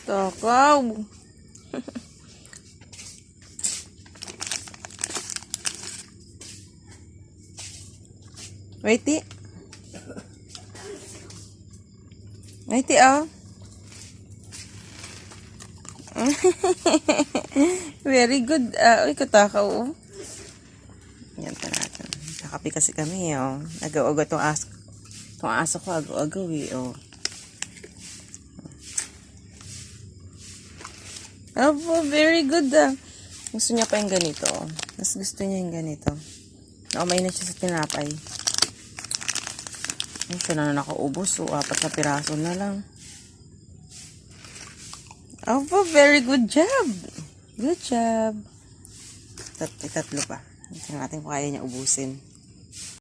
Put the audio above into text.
Takaw. Waiti. Waiti, oh. Very good. Uy, katakaw, oh. Yan pa natin. Kakapi kasi kami, oh. Agaw-agaw itong aso. Itong aso ko, agaw-agaw, eh, oh. Opo, very good, ah. Gusto niya pa yung ganito, oh. Mas gusto niya yung ganito. Naumay na siya sa tinapay. Ay, siya na nakaubos, so 4 na piraso na lang. Opo, very good job. Good job. Tatlo pa. Hindi natin kung kaya niya ubusin.